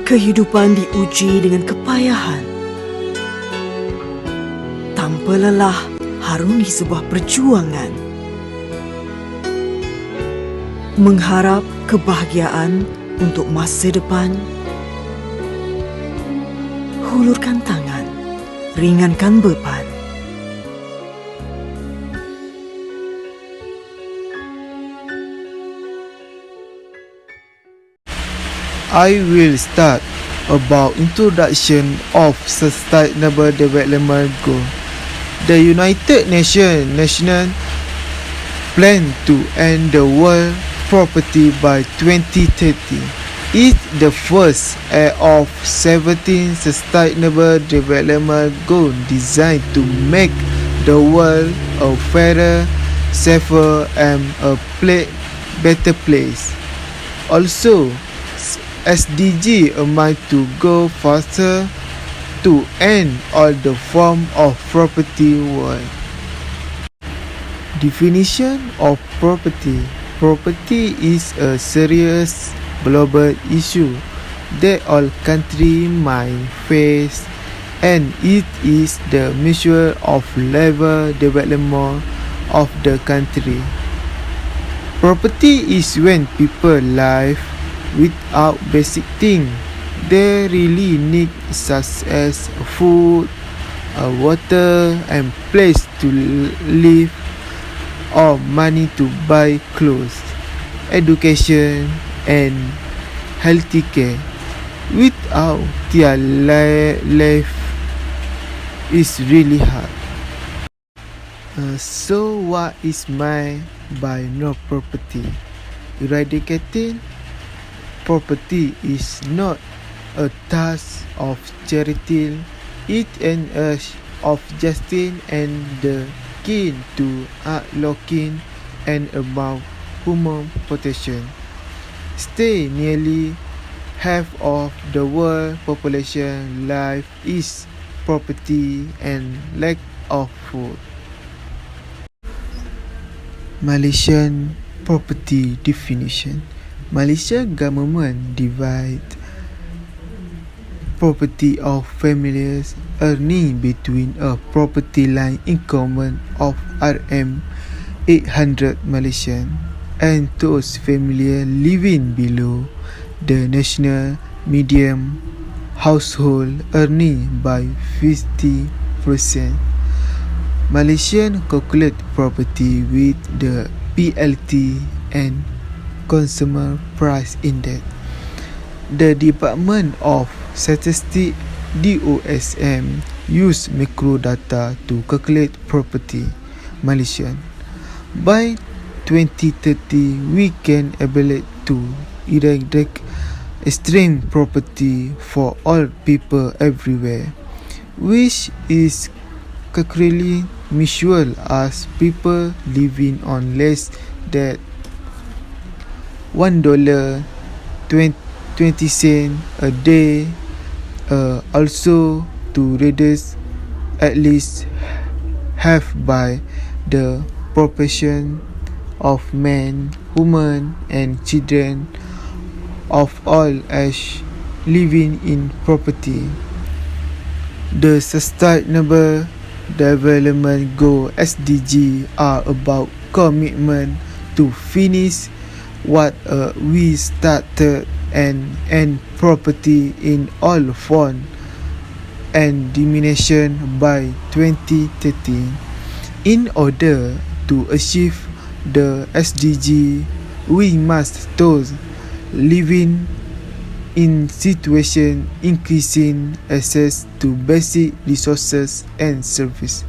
Kehidupan diuji dengan kepayahan. Tanpa lelah harungi sebuah perjuangan. Mengharap kebahagiaan untuk masa depan. Hulurkan tangan, ringankan beban. I will start about introduction of Sustainable Development Goal. The United Nations National Plan to End the World Poverty by 2030 is the first of 17 Sustainable Development Goals designed to make the world a fairer, safer and a better place. Also, SDG amount to go faster to end all the form of poverty world. Definition of poverty. Poverty is a serious global issue that all countries might face, and it is the measure of level development of the country. Poverty is when people live without basic things they really need, such as food, water and place to live, or money to buy clothes, education and healthy care. Without their life is really hard. So what is meant by no property? Eradicating poverty is not a task of charity, it an urge of justice and the key to unlocking and about human potential. Still, nearly half of the world population life is poverty and lack of food. Malaysian poverty definition. Malaysia government divide poverty of families earning between a poverty line income of RM800 Malaysian and those families living below the national median household earning by 50%. Malaysian calculate poverty with the PLT and Consumer Price Index. The Department of Statistics (DOSM) use macro data to calculate poverty Malaysia. By 2030, we can able to eradicate extreme poverty for all people everywhere, which is currently measured as people living on less than $1.20 a day. Also to reduce at least half by the proportion of men, women and children of all age living in poverty. The Sustainable Development Goal (SDG) are about commitment to finish what we started and end poverty in all forms and diminution by 2030. In order to achieve the SDG, we must those living in situation increasing access to basic resources and service.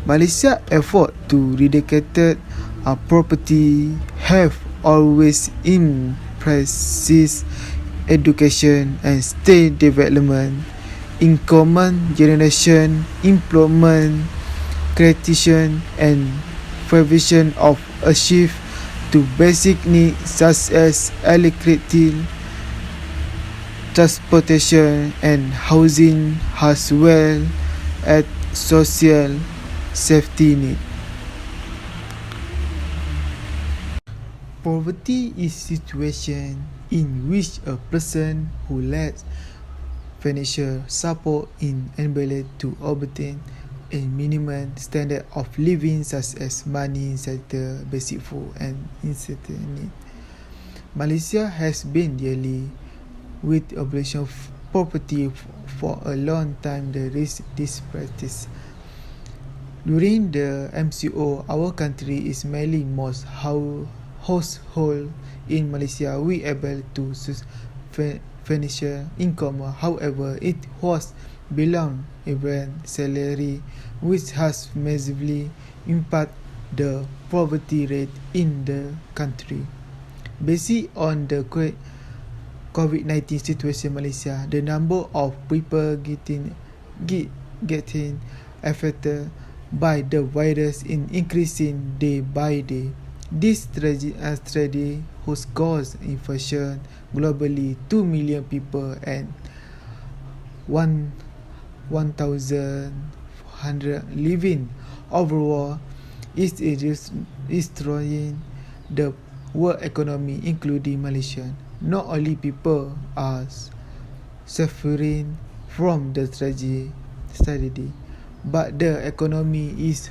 Malaysia effort to eradicate poverty have always emphasized education and state development, income generation, employment creation and provision of achieve to basic needs such as electricity, transportation and housing, as well as social safety net. Poverty is situation in which a person who lacks financial support is unable to obtain a minimum standard of living such as money, shelter, basic food and essential needs. Malaysia has been dealing with abolition of poverty for a long time. There is this practice. During the MCO, our country is mainly most household in Malaysia we able to financial income. However, it was below even salary, which has massively impacted the poverty rate in the country. Based on the COVID-19 situation in Malaysia, the number of people getting affected by the virus is increasing day by day. This tragedy has caused infection globally 2 million people and 1,100 living overall is destroying the world economy, including Malaysia. Not only people are suffering from the tragedy, but the economy is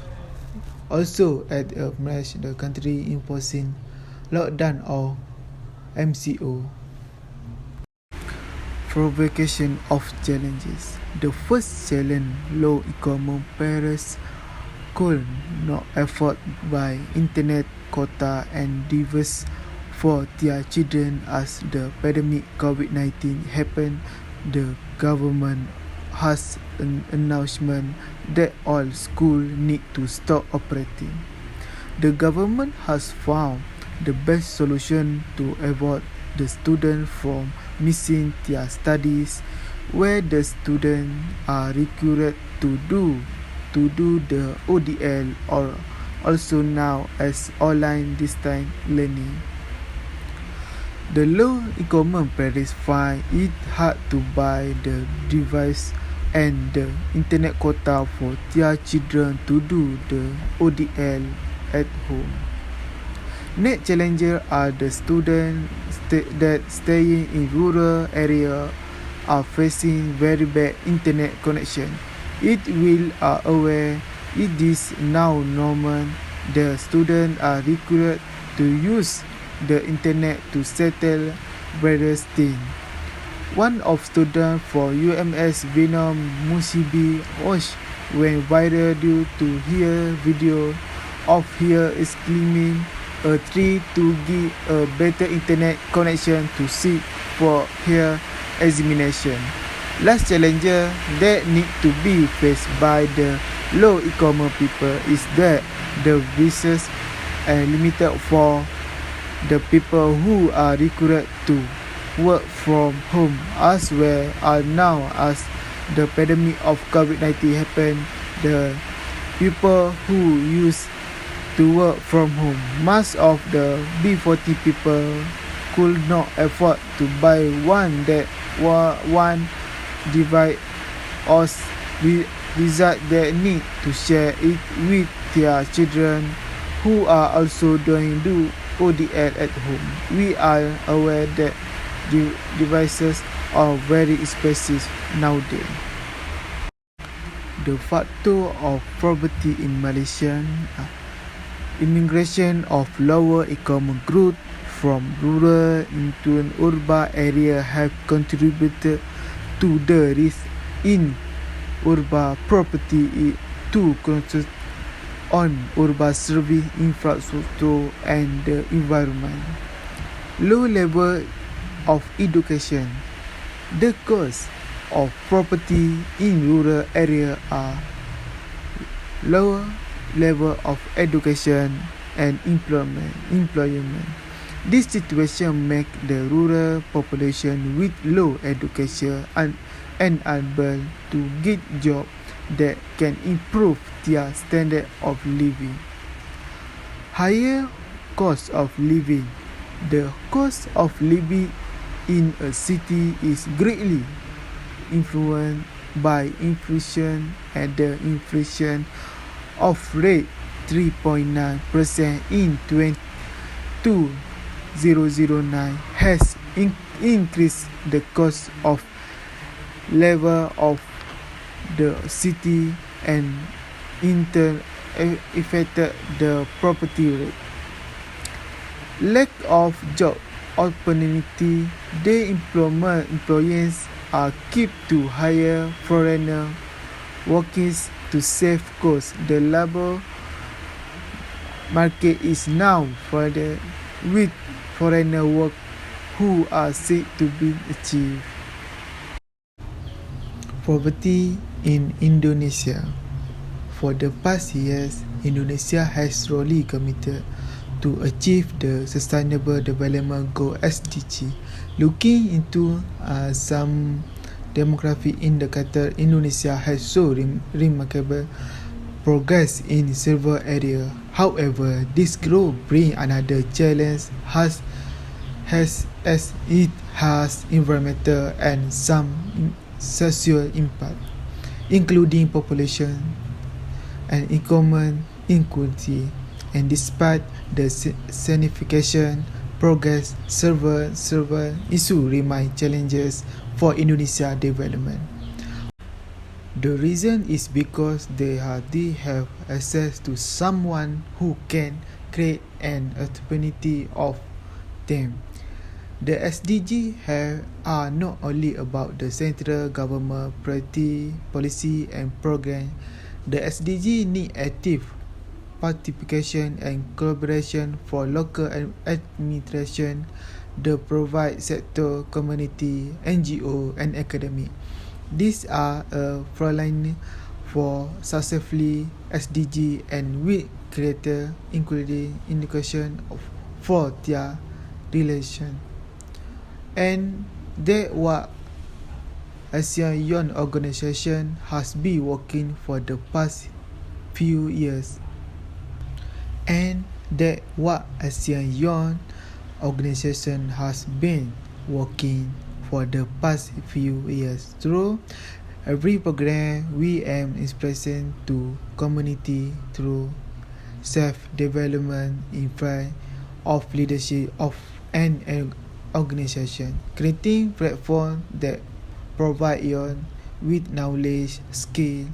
also at a match the country imposing lockdown or MCO. Provocation of challenges. The first challenge, low income parents could not afford by internet quota and device for their children. As the pandemic COVID-19 happened, the government has an announcement that all schools need to stop operating. The government has found the best solution to avoid the students from missing their studies, where the students are required to do the ODL, or also known as online distance learning. The low-income parents find it hard to buy the device and the internet quota for their children to do the ODL at home. Next challenger are the students that staying in rural area are facing very bad internet connection. It will aware it is now normal. The students are required to use the internet to settle various things. One of students for UMS Vietnam Musibi was went viral due to her video of her exclaiming a 3 to give a better internet connection to sit for her examination. Last challenger that need to be faced by the low income people is that the visas are limited for the people who are required to work from home, as well as now as the pandemic of COVID-19 happened, the people who used to work from home, most of the B40 people could not afford to buy one device or result they need to share it with their children who are also doing ODL at home. We are aware that devices are very expensive nowadays. The factor of poverty in Malaysia, immigration of lower income group from rural into an urban area have contributed to the risk in urban property to concentrate on urban service infrastructure and the environment. Low level of education. The cost of property in rural area are lower level of education and employment. This situation make the rural population with low education unable to get job that can improve their standard of living. Higher cost of living. The cost of living in a city is greatly influenced by inflation, and the inflation of rate 3.9% in 2009 has increase the cost of level of the city and in turn affected the property rate. Lack of job opportunity, the employees are kept to hire foreigner workers to save costs. The labor market is now flooded with foreigner work who are said to be achieved. Poverty in Indonesia. For the past years, Indonesia has strongly committed to achieve the Sustainable Development Goal (SDG). Looking into some demographic indicator, Indonesia has shown remarkable progress in several areas. However, this growth brings another challenge as it has environmental and some social impact, including population and economic inequality. And despite the significant progress, several issues remain challenges for Indonesia development. The reason is because they hardly have access to someone who can create an opportunity of them. The SDG are not only about the central government policy and program. The SDG need active participation and collaboration for local administration, the private sector, community, NGO, and academic. These are a frontline for successfully SDG and will create indication for their relation. And that what ASEAN organization has been working for the past few years. And that what ASEAN organization has been working for the past few years. Through every program, we aim expression to community through self-development in front of leadership of an organization, creating platform that provide you with knowledge, skill,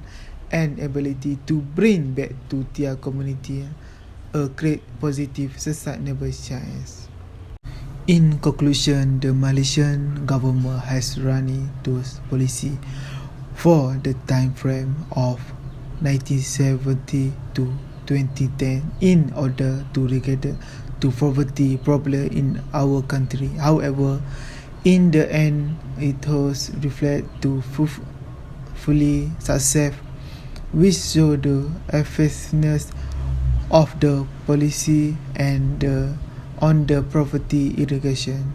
and ability to bring back to their community a great positive sustainable change. In conclusion, the Malaysian government has run those policy for the time frame of 1970 to 2010 in order to regulate to poverty problem in our country. However, in the end, it was reflect to fully success, which show the effectiveness of the policy and on the poverty eradication.